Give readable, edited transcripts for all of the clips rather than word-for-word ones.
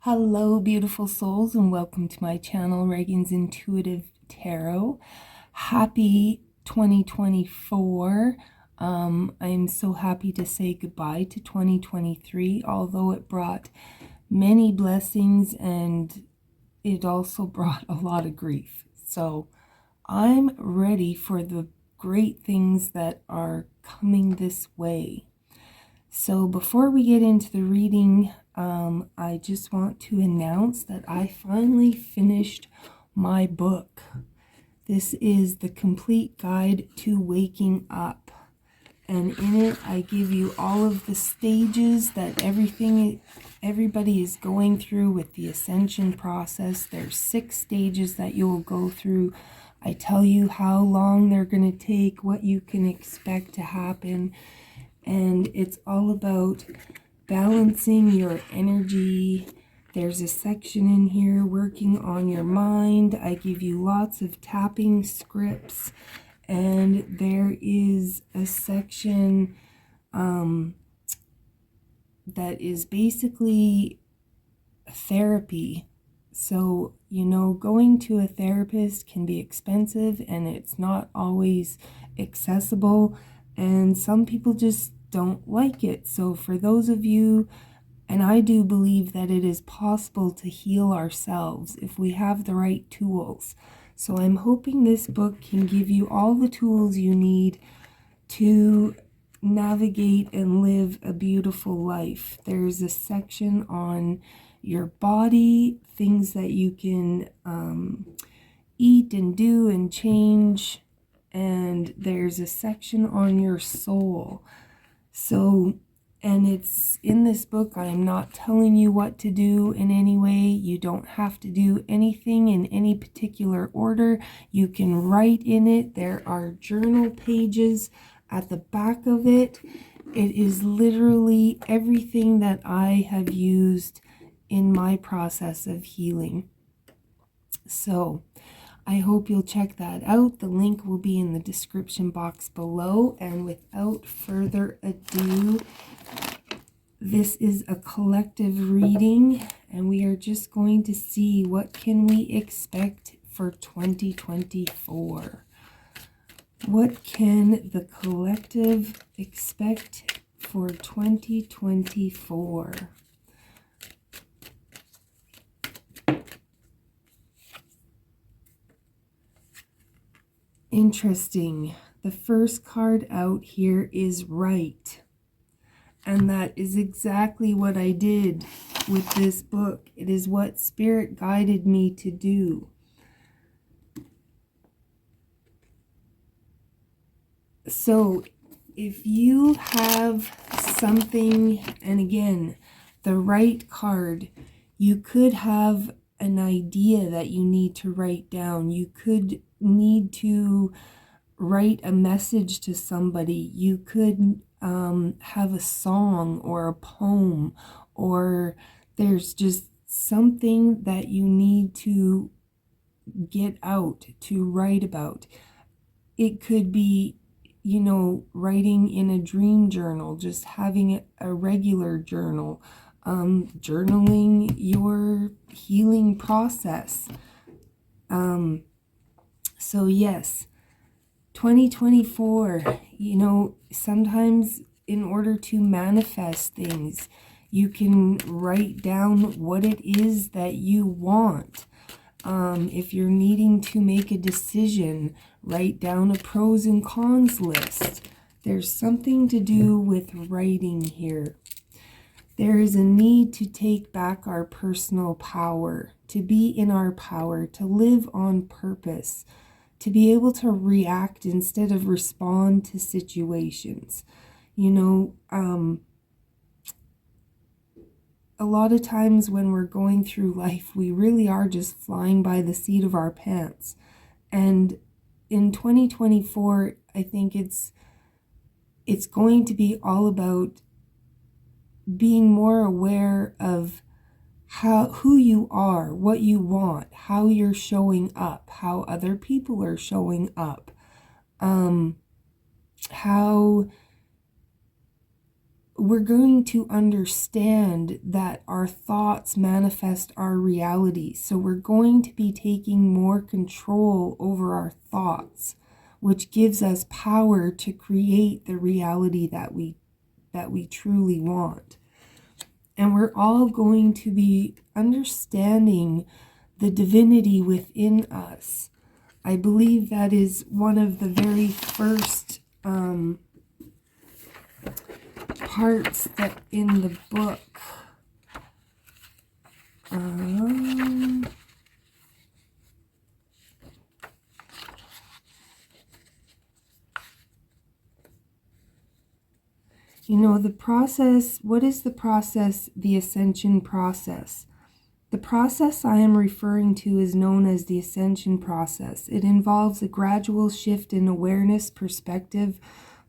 Hello, beautiful souls, and welcome to my channel, Ragean's Intuitive Tarot. Happy 2024. I'm so happy to say goodbye to 2023, although it brought many blessings and it also brought a lot of grief. So I'm ready for the great things that are coming this way. So before we get into the reading, I just want to announce that I finally finished my book. This is the complete guide to waking up. And in it, I give you all of the stages that everybody is going through with the ascension process. There's 6 stages that you will go through. I tell you how long they're going to take, what you can expect to happen. And it's all about balancing your energy. There's a section in here working on your mind. I give you lots of tapping scripts. And there is a section that is basically therapy. So, going to a therapist can be expensive and it's not always accessible. And some people just don't like it. So for those of you, and I do believe that it is possible to heal ourselves if we have the right tools. So I'm hoping this book can give you all the tools you need to navigate and live a beautiful life. There's a section on your body, things that you can eat and do and change. And there's a section on your soul. So, and it's in this book, I am not telling you what to do in any way. You don't have to do anything in any particular order. You can write in it. There are journal pages at the back of it. It is literally everything that I have used in my process of healing. So, I hope you'll check that out. The link will be in the description box below. And without further ado, this is a collective reading, and we are just going to see what can we expect for 2024. What can the collective expect for 2024? Interesting. The first card out here is right. And that is exactly what I did with this book. It is what Spirit guided me to do. So if you have something, and again, the right card, you could have an idea that you need to write down. You could need to write a message to somebody. You could have a song or a poem, or there's just something that you need to get out, to write about. It could be, writing in a dream journal, just having a regular journal, journaling your healing process. So yes, 2024, sometimes in order to manifest things, you can write down what it is that you want. If you're needing to make a decision, write down a pros and cons list. There's something to do with writing here. There is a need to take back our personal power, to be in our power, to live on purpose, to be able to react instead of respond to situations. A lot of times when we're going through life, we really are just flying by the seat of our pants. And in 2024, I think it's going to be all about being more aware of who you are, what you want, how you're showing up, how other people are showing we're going to understand that our thoughts manifest our reality. So we're going to be taking more control over our thoughts, which gives us power to create the reality that we truly want. And we're all going to be understanding the divinity within us. I believe that is one of the very first parts that in the book. The process, what is the process? The ascension process. The process I am referring to is known as the ascension process. It involves a gradual shift in awareness, perspective,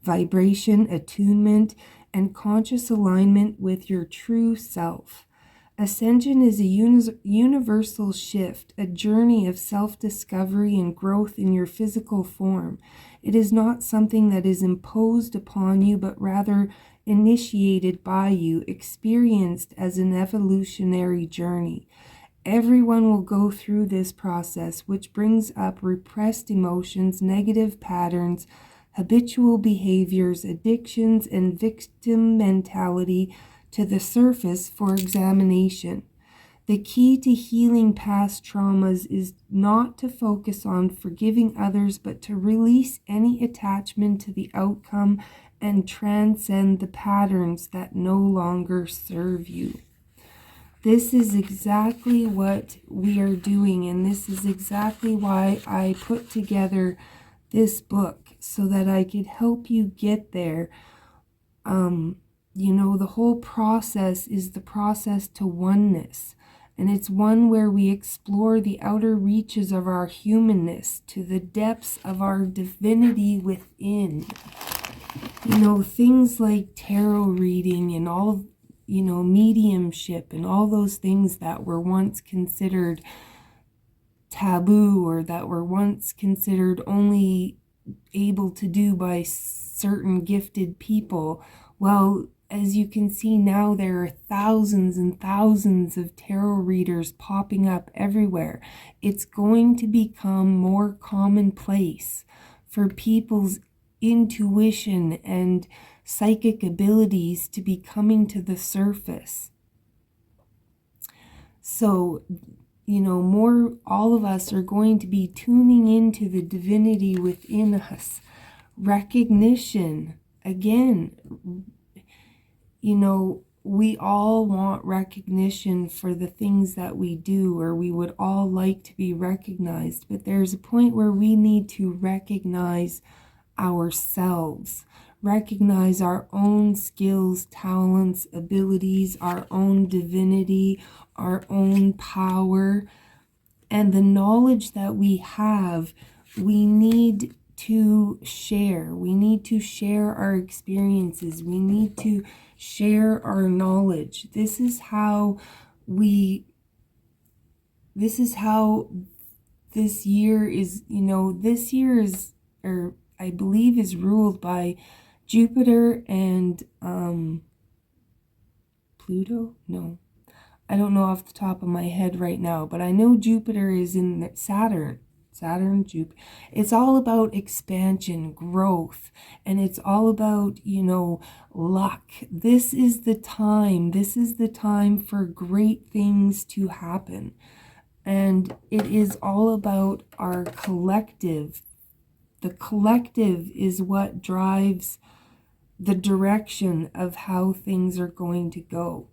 vibration, attunement, and conscious alignment with your true self. Ascension is a universal shift, a journey of self-discovery and growth in your physical form. It is not something that is imposed upon you, but rather initiated by you, experienced as an evolutionary journey. Everyone will go through this process, which brings up repressed emotions, negative patterns, habitual behaviors, addictions, and victim mentality to the surface for examination. The key to healing past traumas is not to focus on forgiving others, but to release any attachment to the outcome and transcend the patterns that no longer serve you. This is exactly what we are doing, and this is exactly why I put together this book, so that I could help you get there. The whole process is the process to oneness, and it's one where we explore the outer reaches of our humanness to the depths of our divinity within. Things like tarot reading and all, mediumship and all those things that were once considered taboo, or that were once considered only able to do by certain gifted people. Well, as you can see now, there are thousands and thousands of tarot readers popping up everywhere. It's going to become more commonplace for people's intuition and psychic abilities to be coming to the surface. So, all of us are going to be tuning into the divinity within us. Recognition, again, we all want recognition for the things that we do, or we would all like to be recognized, but there's a point where we need to recognize ourselves, recognize our own skills, talents, abilities, our own divinity, our own power, and the knowledge that we have. We need to share. We need to share our experiences. We need to share our knowledge. This is how this year is, this year is, or I believe is ruled by Jupiter and Pluto? No. I don't know off the top of my head right now, but I know Jupiter is in Saturn, Jupiter. It's all about expansion, growth, and it's all about, luck. This is the time for great things to happen. And it is all about our collective. The collective is what drives the direction of how things are going to go.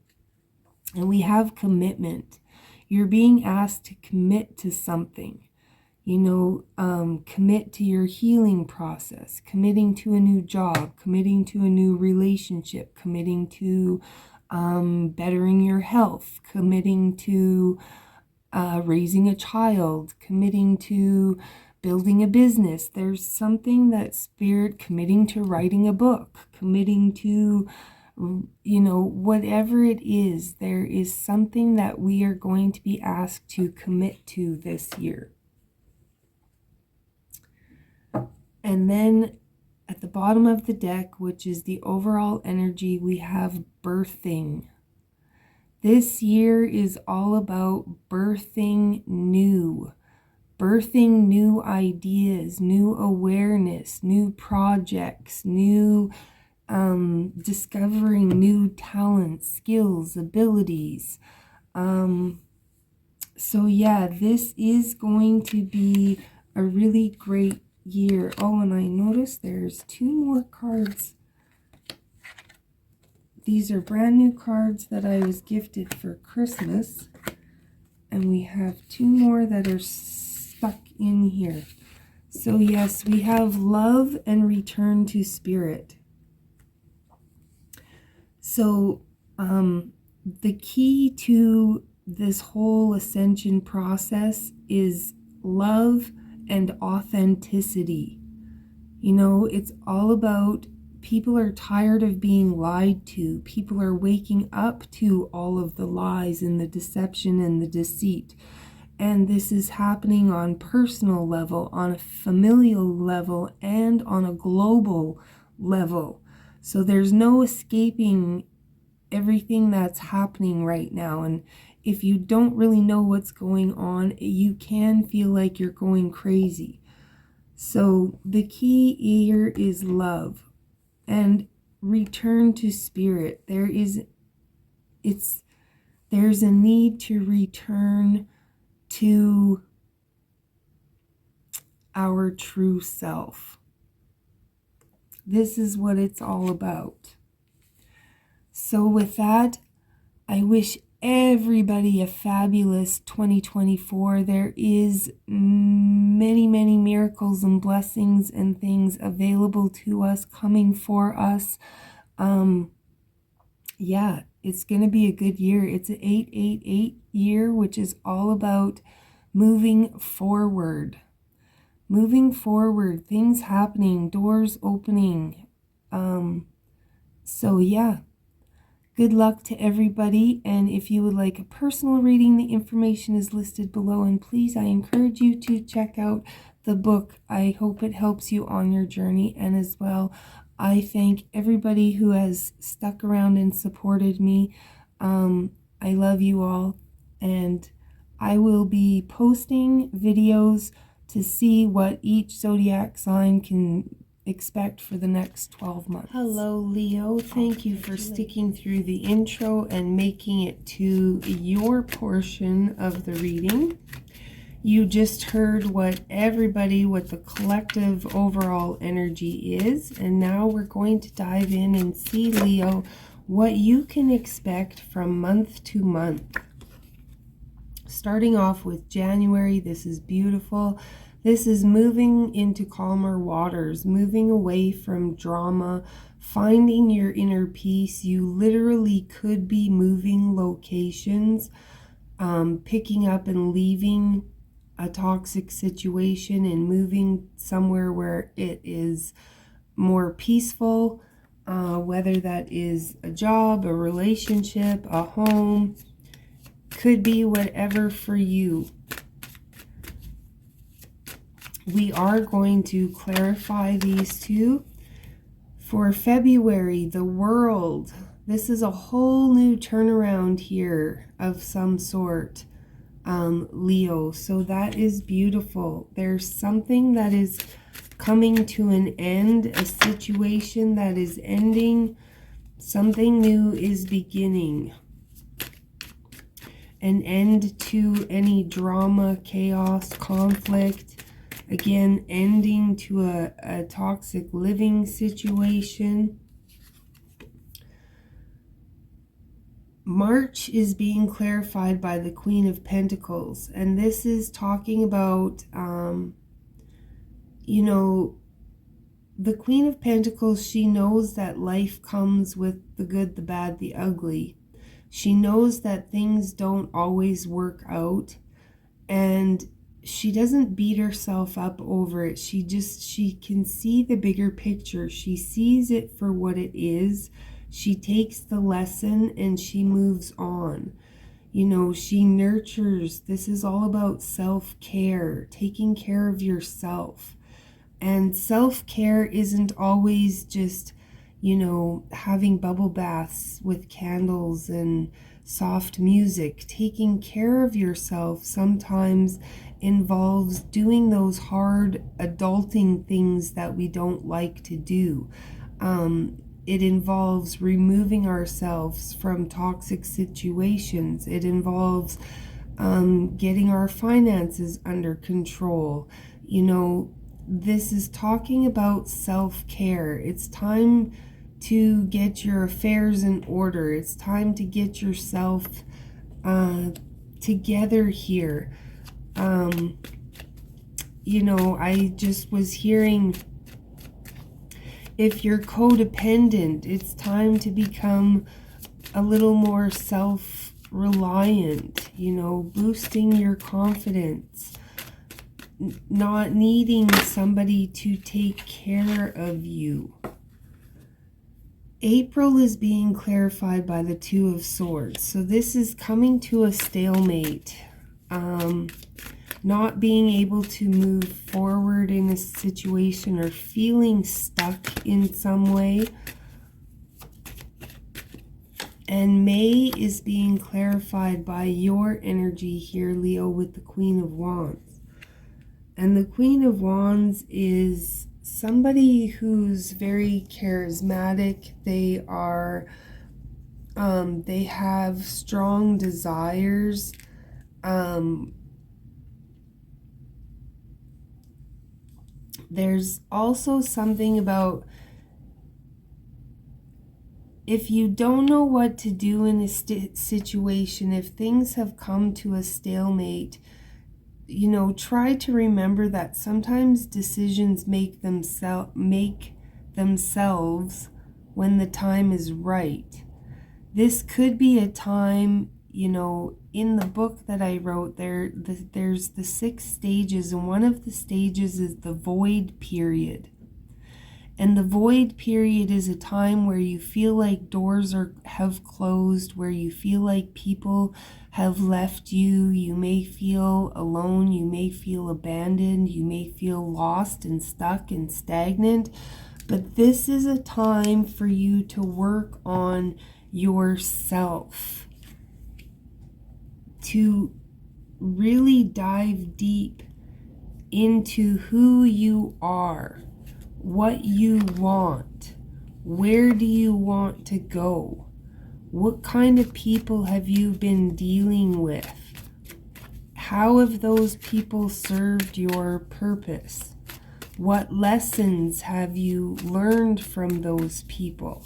And we have commitment. You're being asked to commit to something. Commit to your healing process, committing to a new job, committing to a new relationship, committing to bettering your health, committing to raising a child, committing to building a business. There's something that Spirit, committing to writing a book, committing to whatever it is, there is something that we are going to be asked to commit to this year. And then At the bottom of the deck, which is the overall energy, we have birthing. This year is all about birthing new ideas, new awareness, new projects, new discovering new talents, skills, abilities. So yeah, this is going to be a really great year. Oh, and I noticed there's 2 more cards. These are brand new cards that I was gifted for Christmas. And we have 2 more that are stuck in here. So yes, we have love and return to spirit. So the key to this whole ascension process is love and authenticity. You know, it's all about, people are tired of being lied to. People are waking up to all of the lies and the deception and the deceit. And this is happening on personal level, on a familial level, and on a global level. So there's no escaping everything that's happening right now. And if you don't really know what's going on, you can feel like you're going crazy. So the key here is love and return to spirit. There's a need to return to our true self. This is what it's all about. So with that, I wish everybody a fabulous 2024. There is many, many miracles and blessings and things available to us, coming for us. Yeah, it's going to be a good year. It's an 888 year, which is all about moving forward. Moving forward, things happening, doors opening. So yeah. Good luck to everybody, and if you would like a personal reading, the information is listed below, and please, I encourage you to check out the book. I hope it helps you on your journey, and as well, I thank everybody who has stuck around and supported me. I love you all, and I will be posting videos to see what each zodiac sign can expect for the next 12 months. Hello, Leo. Thank you for sticking through the intro and making it to your portion of the reading. You just heard what the collective overall energy is, and now we're going to dive in and see, Leo, what you can expect from month to month. Starting off with January, this is beautiful. This is moving into calmer waters, moving away from drama, finding your inner peace. You literally could be moving locations, picking up and leaving a toxic situation and moving somewhere where it is more peaceful, whether that is a job, a relationship, a home, could be whatever for you. We are going to clarify these two. For February, the world. This is a whole new turnaround here of some sort, Leo. So that is beautiful. There's something that is coming to an end, a situation that is ending. Something new is beginning. An end to any drama, chaos, conflict. Again, ending to a toxic living situation. March is being clarified by the Queen of Pentacles. And this is talking about, you know, the Queen of Pentacles, she knows that life comes with the good, the bad, the ugly. She knows that things don't always work out. And she doesn't beat herself up over it. She can see the bigger picture. She sees it for what it is. She takes the lesson and she moves on. You know, she nurtures. This is all about self-care, taking care of yourself. And self-care isn't always just, having bubble baths with candles and soft music. Taking care of yourself sometimes involves doing those hard adulting things that we don't like to do. It involves removing ourselves from toxic situations. It involves getting our finances under control. This is talking about self-care. It's time to get your affairs in order. It's time to get yourself together here. I just was hearing, if you're codependent, it's time to become a little more self-reliant, boosting your confidence, not needing somebody to take care of you. April is being clarified by the Two of Swords. So this is coming to a stalemate. Not being able to move forward in a situation or feeling stuck in some way. And May is being clarified by your energy here, Leo, with the Queen of Wands. And the Queen of Wands is somebody who's very charismatic. They are, they have strong desires. There's also something about, if you don't know what to do in a situation, if things have come to a stalemate, try to remember that sometimes decisions make themselves when the time is right. This could be a time, in the book that I wrote, there's the 6 stages, and one of the stages is the void period. And the void period is a time where you feel like doors have closed, where you feel like people have left you. You may feel alone, you may feel abandoned, you may feel lost and stuck and stagnant. But this is a time for you to work on yourself, to really dive deep into who you are, what you want, where do you want to go, what kind of people have you been dealing with, how have those people served your purpose, what lessons have you learned from those people.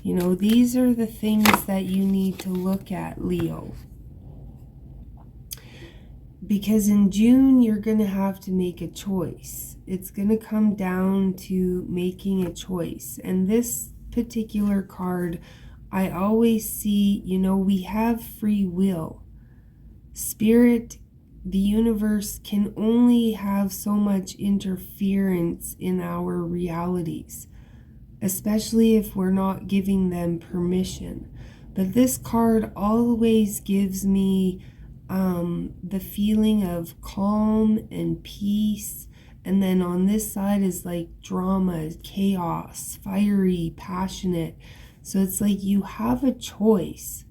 These are the things that you need to look at, Leo. Because in June, you're going to have to make a choice. It's going to come down to making a choice. And this particular card, I always see, we have free will. Spirit, the universe can only have so much interference in our realities, especially if we're not giving them permission. But this card always gives me the feeling of calm and peace, and then on this side is like drama, chaos, fiery, passionate. So it's like you have a choice,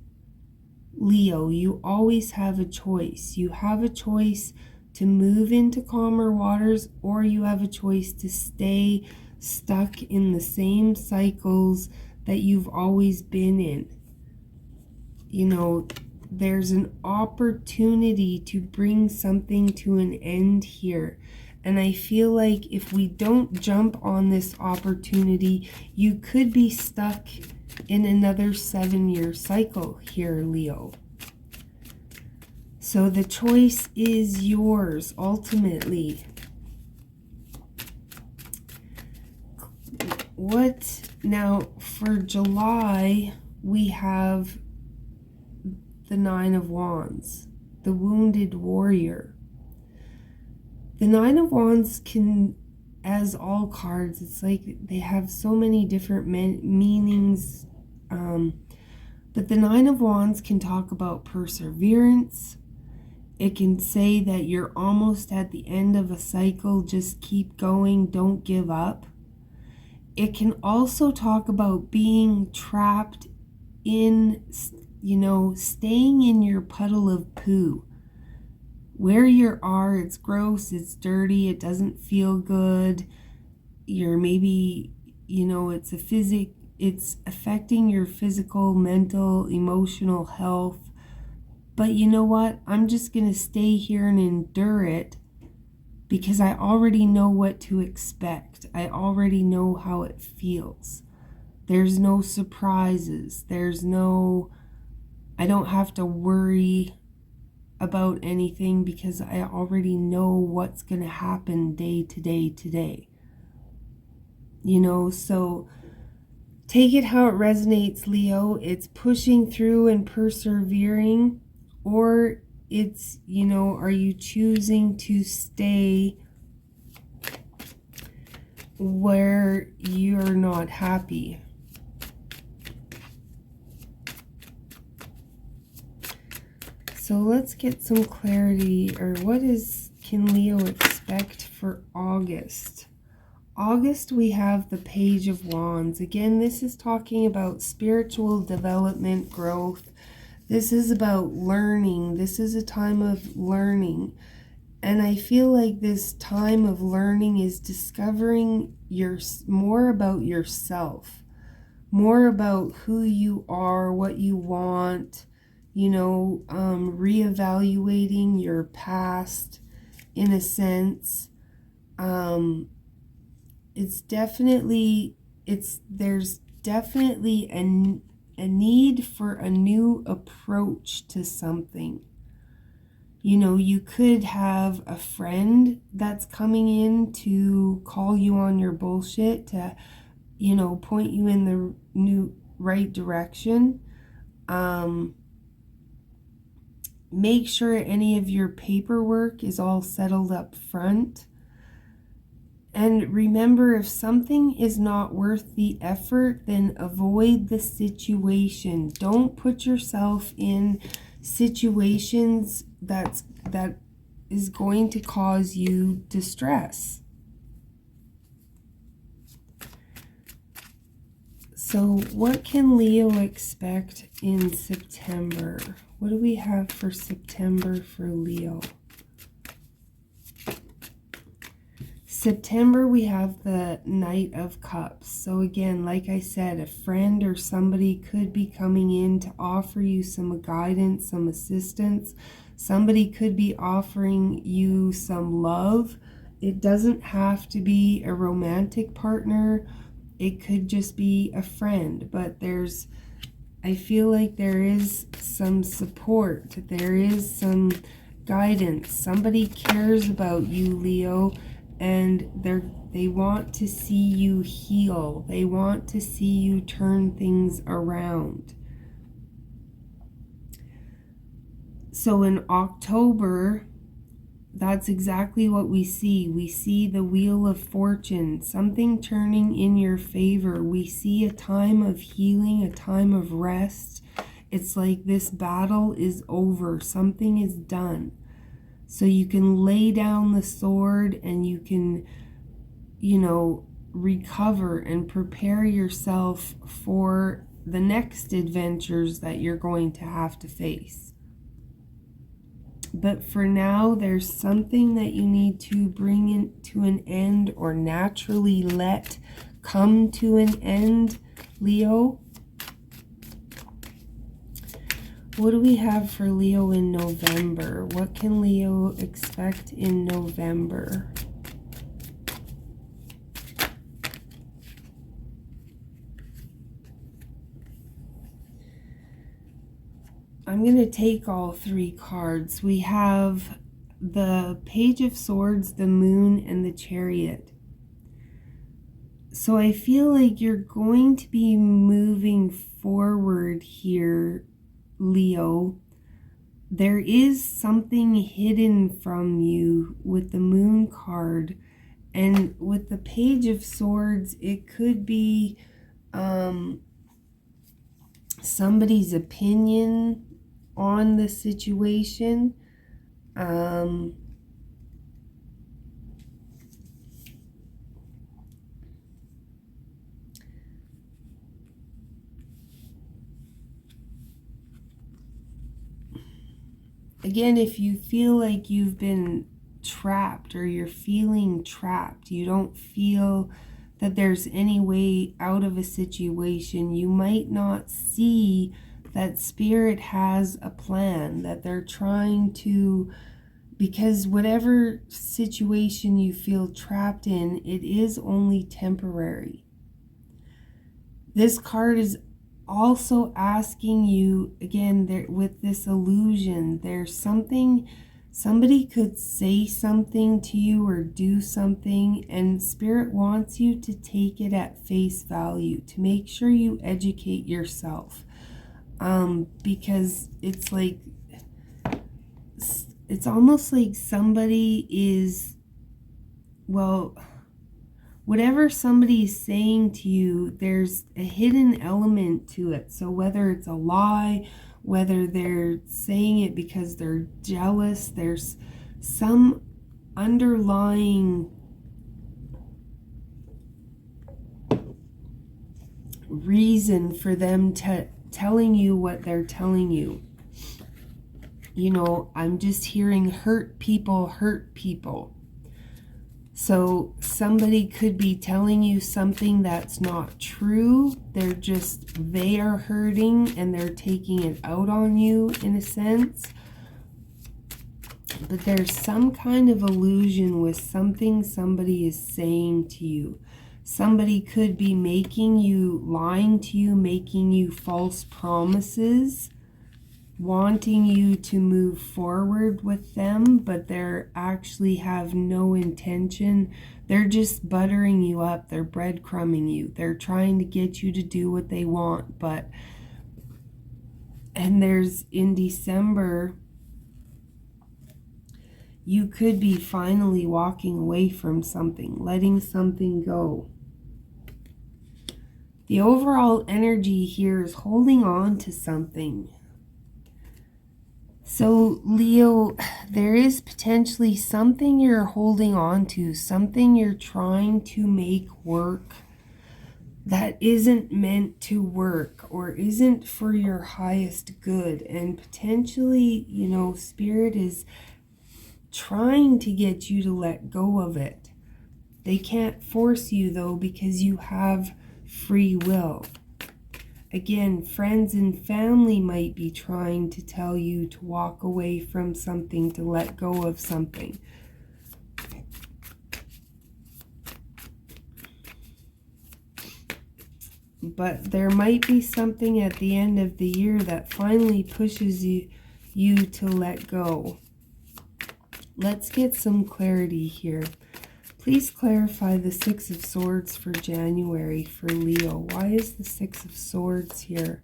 Leo. You always have a choice. You have a choice to move into calmer waters, or you have a choice to stay stuck in the same cycles that you've always been in. There's an opportunity to bring something to an end here. And I feel like if we don't jump on this opportunity, you could be stuck in another 7-year cycle here, Leo. So the choice is yours, ultimately. Now, for July, we have the 9 of Wands, the wounded warrior. The 9 of Wands can, as all cards, it's like they have so many different meanings. But the 9 of Wands can talk about perseverance. It can say that you're almost at the end of a cycle, just keep going, don't give up. It can also talk about being trapped in, staying in your puddle of poo. Where you are, it's gross, it's dirty, it doesn't feel good. You're maybe, it's affecting your physical, mental, emotional health. But you know what? I'm just going to stay here and endure it because I already know what to expect. I already know how it feels. There's no surprises. I don't have to worry about anything because I already know what's going to happen day to day today. So take it how it resonates, Leo. It's pushing through and persevering, or it's, are you choosing to stay where you're not happy? So let's get some clarity, or can Leo expect for August? August, we have the Page of Wands. Again, this is talking about spiritual development, growth. This is about learning. This is a time of learning. And I feel like this time of learning is discovering more about yourself, more about who you are, what you want, reevaluating your past in a sense. There's definitely a need for a new approach to something. You could have a friend that's coming in to call you on your bullshit, to, point you in the right direction. Make sure any of your paperwork is all settled up front. And remember, if something is not worth the effort, then avoid the situation. Don't put yourself in situations that is going to cause you distress. So what can Leo expect in September? What do we have for September for Leo? September, we have the Knight of Cups. So again, like I said, a friend or somebody could be coming in to offer you some guidance, some assistance. Somebody could be offering you some love. It doesn't have to be a romantic partner. It could just be a friend. But I feel like there is some support. There is some guidance. Somebody cares about you, Leo. And they want to see you heal. They want to see you turn things around. So in October, that's exactly what we see. We see the Wheel of Fortune, something turning in your favor. We see a time of healing, a time of rest. It's like this battle is over. Something is done. So you can lay down the sword and you can, recover and prepare yourself for the next adventures that you're going to have to face. But for now, there's something that you need to bring it to an end, or naturally let come to an end, Leo. What do we have for Leo in November? What can Leo expect in November? I'm going to take all three cards. We have the Page of Swords, the Moon, and the Chariot. So I feel like you're going to be moving forward here, Leo. There is something hidden from you with the Moon card, and with the Page of Swords, it could be somebody's opinion on the situation. Again, if you feel like you've been trapped or you're feeling trapped, you don't feel that there's any way out of a situation, you might not see that Spirit has a plan, that they're trying to, because whatever situation you feel trapped in, it is only temporary. This card is also asking you, again, there, with this illusion, there's something, somebody could say something to you or do something, and Spirit wants you to take it at face value, to make sure you educate yourself. Because it's like, it's almost like somebody is, well, whatever somebody's saying to you, there's a hidden element to it. So whether it's a lie, whether they're saying it because they're jealous, there's some underlying reason for them telling you what they're telling you. You know, I'm just hearing hurt people hurt people. So somebody could be telling you something that's not true. They are hurting and they're taking it out on you in a sense. But there's some kind of illusion with something somebody is saying to you. Somebody could be lying to you, making you false promises, wanting you to move forward with them, but they actually have no intention. They're just buttering you up. They're breadcrumbing you. They're trying to get you to do what they want. And there's, in December, you could be finally walking away from something, letting something go. The overall energy here is holding on to something. So, Leo, there is potentially something you're holding on to, something you're trying to make work that isn't meant to work or isn't for your highest good. And potentially, you know, Spirit is trying to get you to let go of it. They can't force you, though, because you have free will. Again, friends and family might be trying to tell you to walk away from something, to let go of something. But there might be something at the end of the year that finally pushes you to let go. Let's get some clarity here. Please clarify the Six of Swords for January for Leo. Why is the Six of Swords here?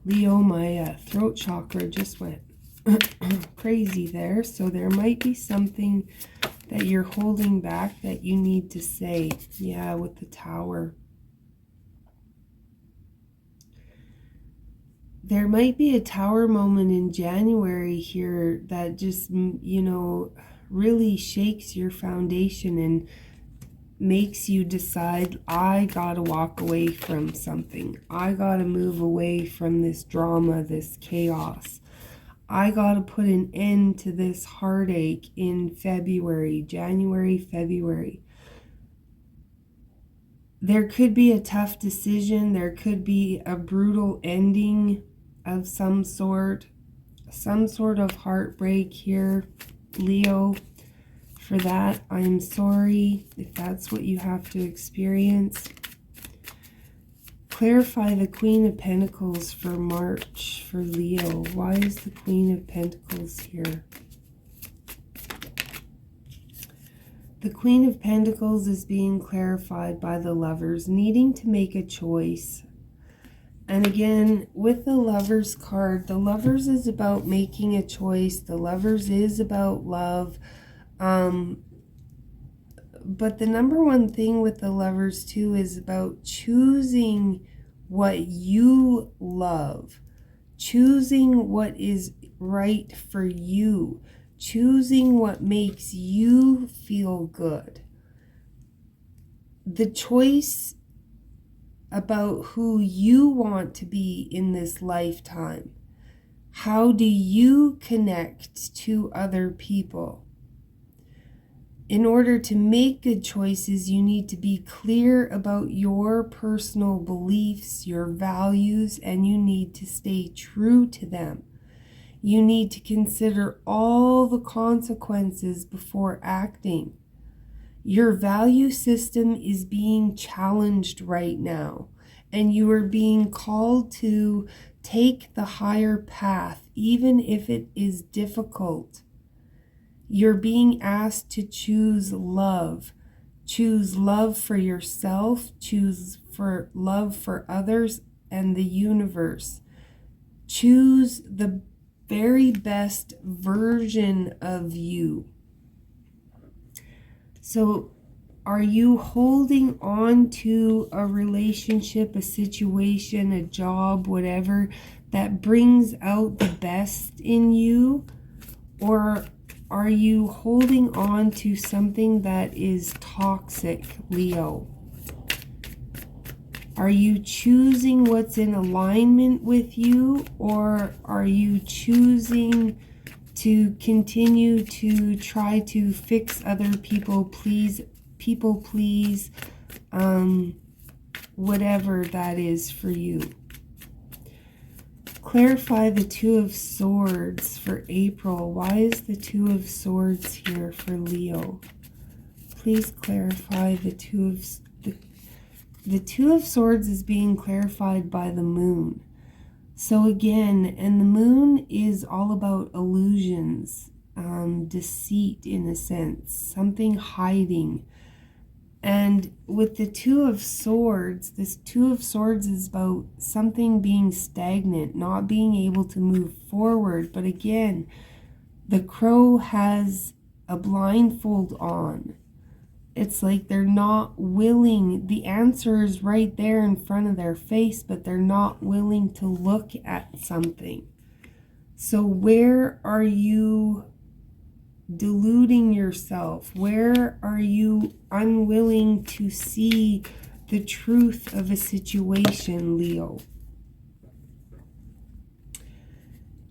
Leo, my throat chakra just went crazy there. So there might be something that you're holding back that you need to say. Yeah, with the Tower. There might be a Tower moment in January here that just, you know, really shakes your foundation and makes you decide, I gotta walk away from something. I gotta move away from this drama, this chaos. I gotta put an end to this heartache in February, January, February. There could be a tough decision. There could be a brutal ending of some sort of heartbreak here, Leo. For that, I'm sorry if that's what you have to experience. Clarify the Queen of Pentacles for March for Leo. Why is the Queen of Pentacles here? The Queen of Pentacles is being clarified by the Lovers, needing to make a choice. And again, with the Lovers card, the Lovers is about making a choice. The Lovers is about love. But the number one thing with the Lovers too is about choosing what you love, choosing what is right for you, choosing what makes you feel good. The choice about who you want to be in this lifetime. How do you connect to other people? In order to make good choices, you need to be clear about your personal beliefs, your values, and you need to stay true to them. You need to consider all the consequences before acting. Your value system is being challenged right now, and you are being called to take the higher path, even if it is difficult. You're being asked to choose love. Choose love for yourself, choose for love for others and the universe. Choose the very best version of you. So, are you holding on to a relationship, a situation, a job, whatever, that brings out the best in you? Or are you holding on to something that is toxic, Leo? Are you choosing what's in alignment with you, or are you choosing to continue to try to fix other people, please, whatever that is for you? Clarify the Two of Swords for April. Why is the Two of Swords here for Leo? Please clarify the Two of Swords is being clarified by the Moon. So again, and the Moon is all about illusions, deceit in a sense, something hiding. And with the Two of Swords, this Two of Swords is about something being stagnant, not being able to move forward. But again, the Crow has a blindfold on. It's like they're not willing. The answer is right there in front of their face, but they're not willing to look at something. So where are you deluding yourself? Where are you unwilling to see the truth of a situation, Leo?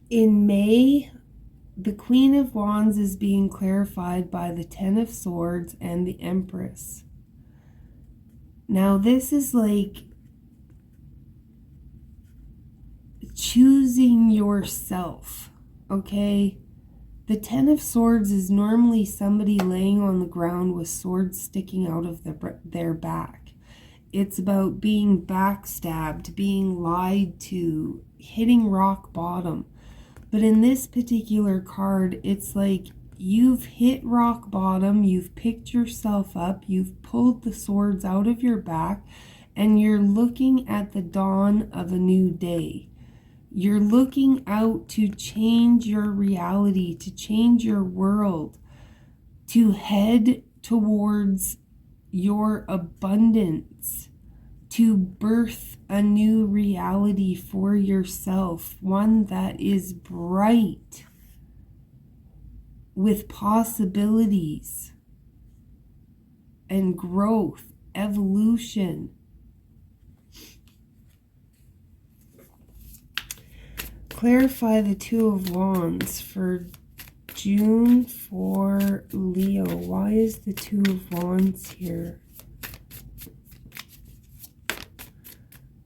In May, the Queen of Wands is being clarified by the Ten of Swords and the Empress. Now this is like choosing yourself, okay? The Ten of Swords is normally somebody laying on the ground with swords sticking out of their back. It's about being backstabbed, being lied to, hitting rock bottom. But in this particular card, it's like you've hit rock bottom, you've picked yourself up, you've pulled the swords out of your back, and you're looking at the dawn of a new day. You're looking out to change your reality, to change your world, to head towards your abundance, to birth a new reality for yourself, one that is bright with possibilities and growth, evolution. Clarify the Two of Wands for June for Leo. Why is the Two of Wands here?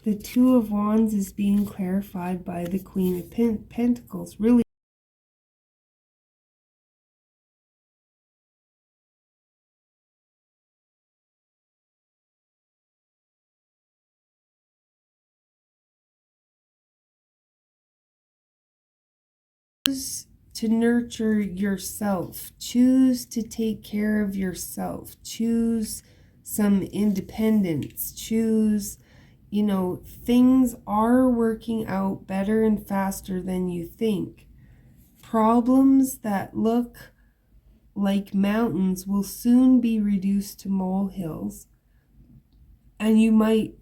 The Two of Wands is being clarified by the Queen of Pentacles. Really, choose to nurture yourself. Choose to take care of yourself. Choose some independence. Choose, things are working out better and faster than you think. Problems that look like mountains, will soon be reduced to molehills. And you might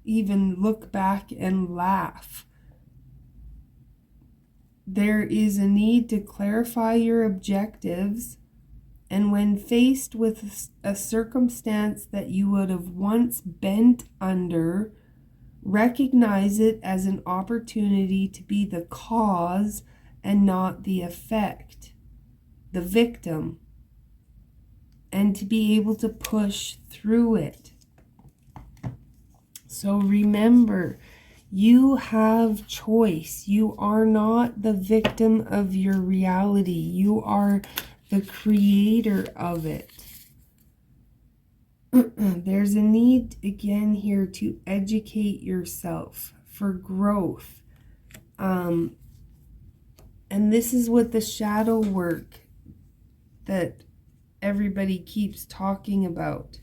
even look back and laugh. There is a need to clarify your objectives, and when faced with a circumstance that you would have once bent under, recognize it as an opportunity to be the cause and not the effect, the victim, and to be able to push through it. So remember, you have choice. You are not the victim of your reality. You are the creator of it. There's a need again here to educate yourself for growth. And this is what the shadow work that everybody keeps talking about.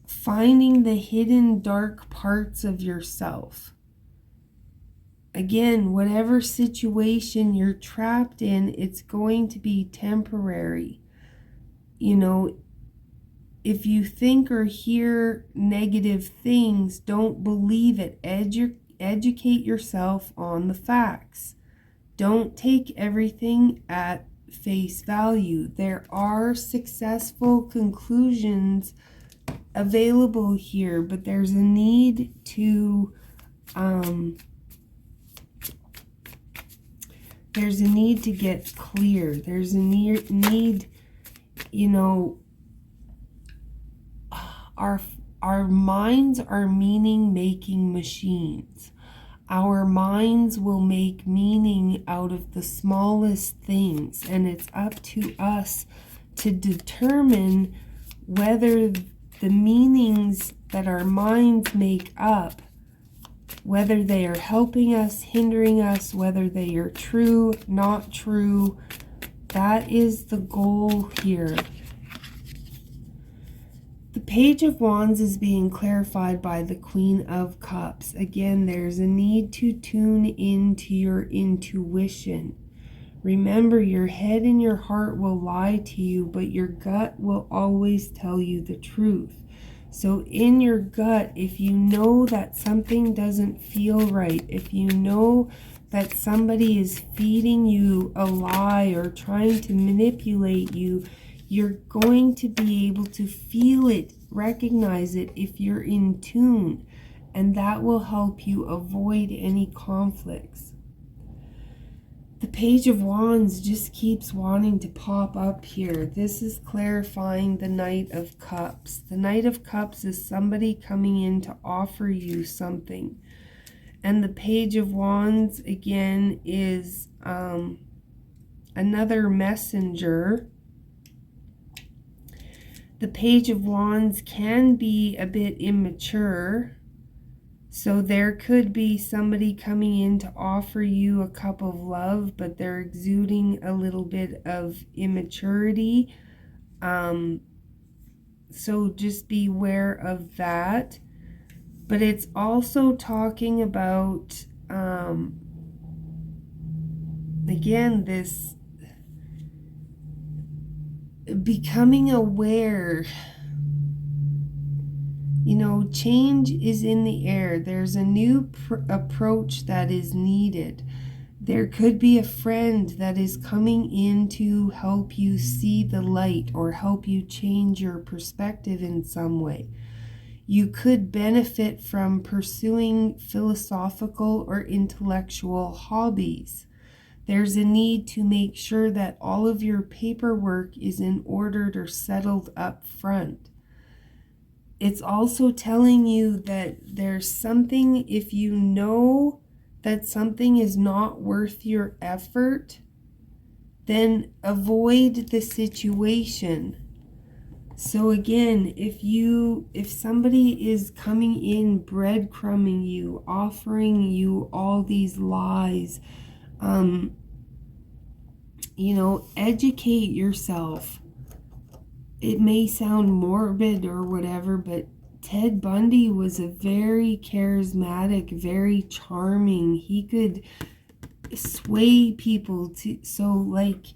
Finding the hidden dark parts of yourself. Again, whatever situation you're trapped in, it's going to be temporary. You know, if you think or hear negative things, don't believe it. Educate yourself on the facts. Don't take everything at face value. There are successful conclusions available here, but there's a need to get clear. There's a need, you know, our minds are meaning-making machines. Our minds will make meaning out of the smallest things, and it's up to us to determine whether the meanings that our minds make up, whether they are helping us, hindering us, whether they are true, not true. That is the goal here. The Page of Wands is being clarified by the Queen of Cups. Again, there's a need to tune into your intuition. Remember, your head and your heart will lie to you, but your gut will always tell you the truth. So in your gut, if you know that something doesn't feel right, if you know that somebody is feeding you a lie or trying to manipulate you, you're going to be able to feel it, recognize it if you're in tune, and that will help you avoid any conflicts. The Page of Wands just keeps wanting to pop up here. This is clarifying the Knight of Cups. The Knight of Cups is somebody coming in to offer you something. And the Page of Wands, again, is another messenger. The Page of Wands can be a bit immature. So there could be somebody coming in to offer you a cup of love, but they're exuding a little bit of immaturity. So just beware of that. But it's also talking about, again, this becoming aware. You know, change is in the air. There's a new approach that is needed. There could be a friend that is coming in to help you see the light or help you change your perspective in some way. You could benefit from pursuing philosophical or intellectual hobbies. There's a need to make sure that all of your paperwork is in order or settled up front. It's also telling you that there's something, if you know that something is not worth your effort, then avoid the situation. So again, if somebody is coming in breadcrumbing you, offering you all these lies, you know, educate yourself. It may sound morbid or whatever, but Ted Bundy was a very charismatic, very charming. He could sway people to, so like,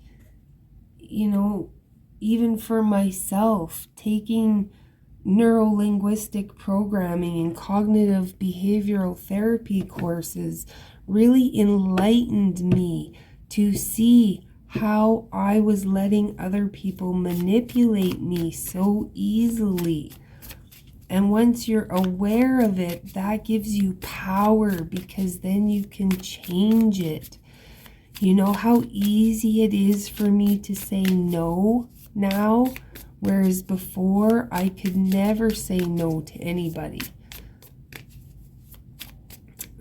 you know, even for myself, taking neuro-linguistic programming and cognitive behavioral therapy courses really enlightened me to see how I was letting other people manipulate me so easily. And once you're aware of it, that gives you power, because then you can change it. You know how easy it is for me to say no now, whereas before I could never say no to anybody.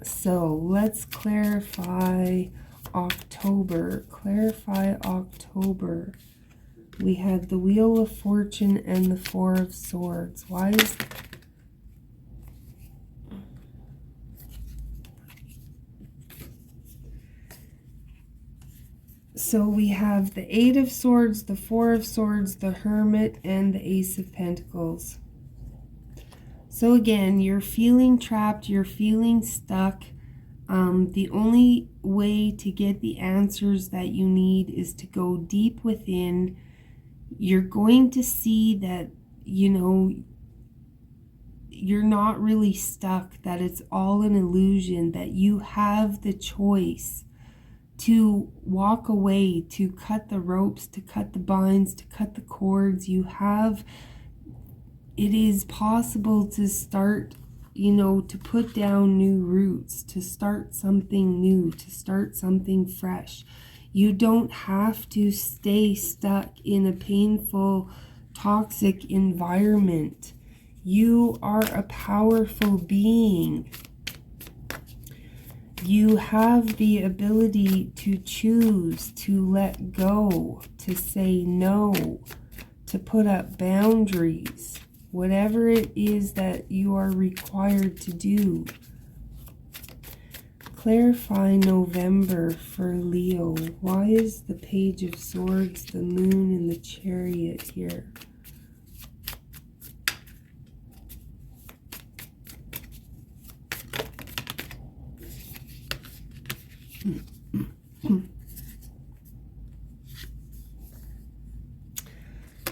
So let's clarify October. Clarify October. We had the Wheel of Fortune and the Four of Swords. Why is... So we have the Eight of Swords, the Four of Swords, the Hermit, and the Ace of Pentacles. So again, you're feeling trapped, you're feeling stuck. The only way to get the answers that you need is to go deep within. You're going to see that, you know, you're not really stuck, that it's all an illusion, that you have the choice to walk away, to cut the ropes, to cut the binds, to cut the cords. You have, it is possible to start, you know, to put down new roots, to start something new, to start something fresh. You don't have to stay stuck in a painful, toxic environment. You are a powerful being. You have the ability to choose, to let go, to say no, to put up boundaries, whatever it is that you are required to do. Clarify November for Leo. Why is the Page of Swords, the Moon, and the Chariot here?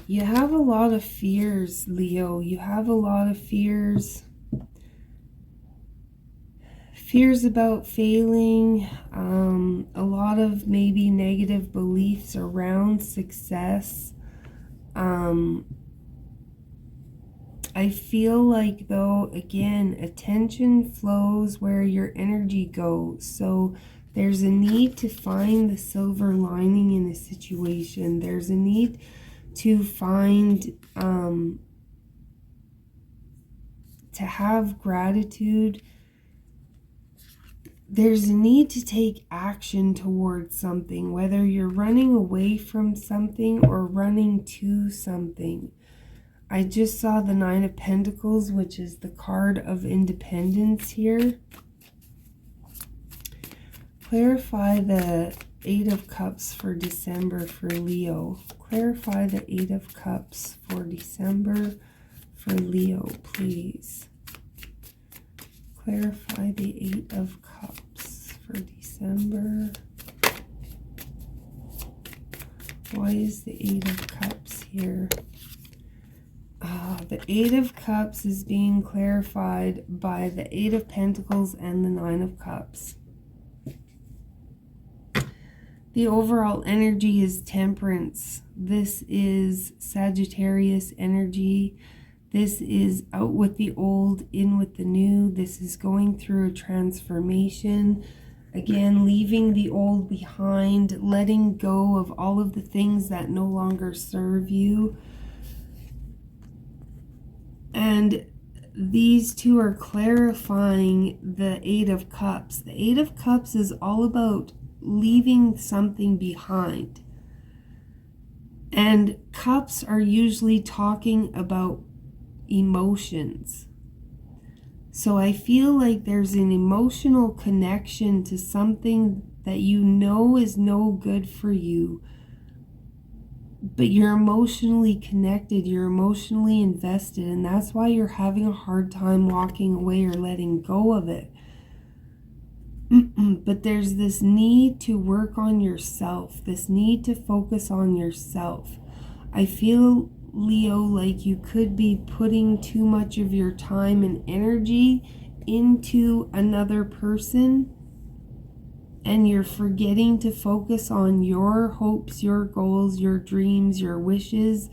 You have a lot of fears, Leo. You have a lot of fears. Fears about failing. A lot of maybe negative beliefs around success. I feel like, though, again, attention flows where your energy goes. So there's a need to find the silver lining in a situation. There's a need to find, to have gratitude. There's a need to take action towards something, whether you're running away from something or running to something. I just saw the Nine of Pentacles, which is the card of independence here. Clarify the Eight of Cups for December for Leo. Clarify the Eight of Cups for December for Leo, please. Clarify the Eight of Cups for December. Why is the Eight of Cups here? The Eight of Cups is being clarified by the Eight of Pentacles and the Nine of Cups. The overall energy is Temperance. This is Sagittarius energy. This is out with the old, in with the new. This is going through a transformation. Again, leaving the old behind, letting go of all of the things that no longer serve you. And these two are clarifying the Eight of Cups. The Eight of Cups is all about leaving something behind. And cups are usually talking about emotions. So I feel like there's an emotional connection to something that you know is no good for you, but you're emotionally connected, you're emotionally invested, and that's why you're having a hard time walking away or letting go of it. But there's this need to work on yourself, this need to focus on yourself. I feel, Leo, like you could be putting too much of your time and energy into another person, and you're forgetting to focus on your hopes, your goals, your dreams, your wishes,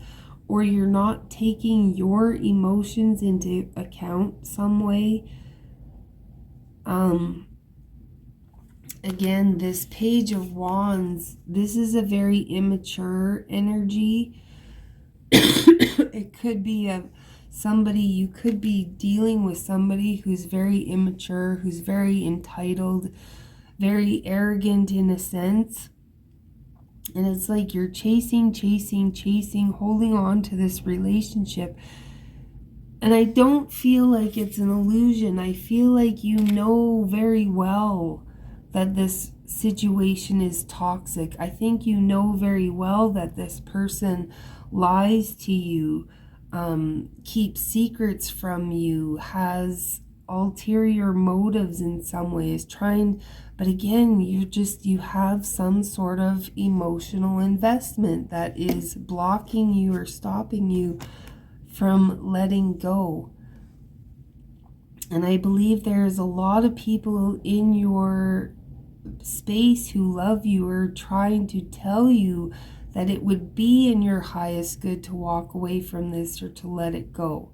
or you're not taking your emotions into account some way. Again, this Page of Wands, this is a very immature energy. It could be somebody, you could be dealing with somebody who's very immature, who's very entitled, very arrogant in a sense. And it's like you're chasing, holding on to this relationship. And I don't feel like it's an illusion. I feel like you know very well that this situation is toxic. I think you know very well that this person lies to you, keeps secrets from you, has ulterior motives in some ways, but again, you have some sort of emotional investment that is blocking you or stopping you from letting go. And I believe there's a lot of people in your space who love you or trying to tell you that it would be in your highest good to walk away from this or to let it go.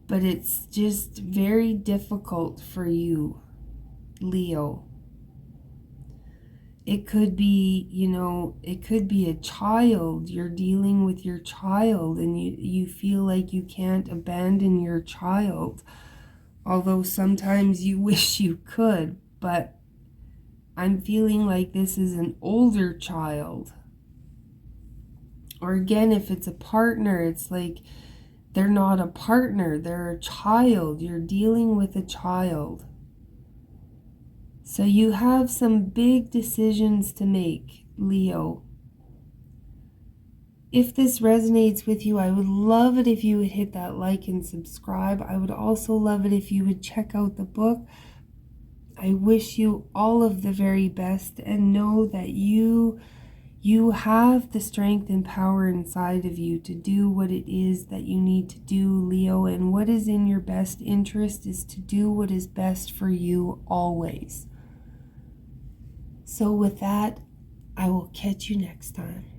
But it's just very difficult for you, Leo. It could be, it could be a child. You're dealing with your child and you feel like you can't abandon your child. Although sometimes you wish you could, but I'm feeling like this is an older child. Or again, if it's a partner, it's like they're not a partner, they're a child. You're dealing with a child. So you have some big decisions to make, Leo. If this resonates with you, I would love it if you would hit that like and subscribe. I would also love it if you would check out the book. I wish you all of the very best, and know that you have the strength and power inside of you to do what it is that you need to do, Leo. And what is in your best interest is to do what is best for you always. So with that, I will catch you next time.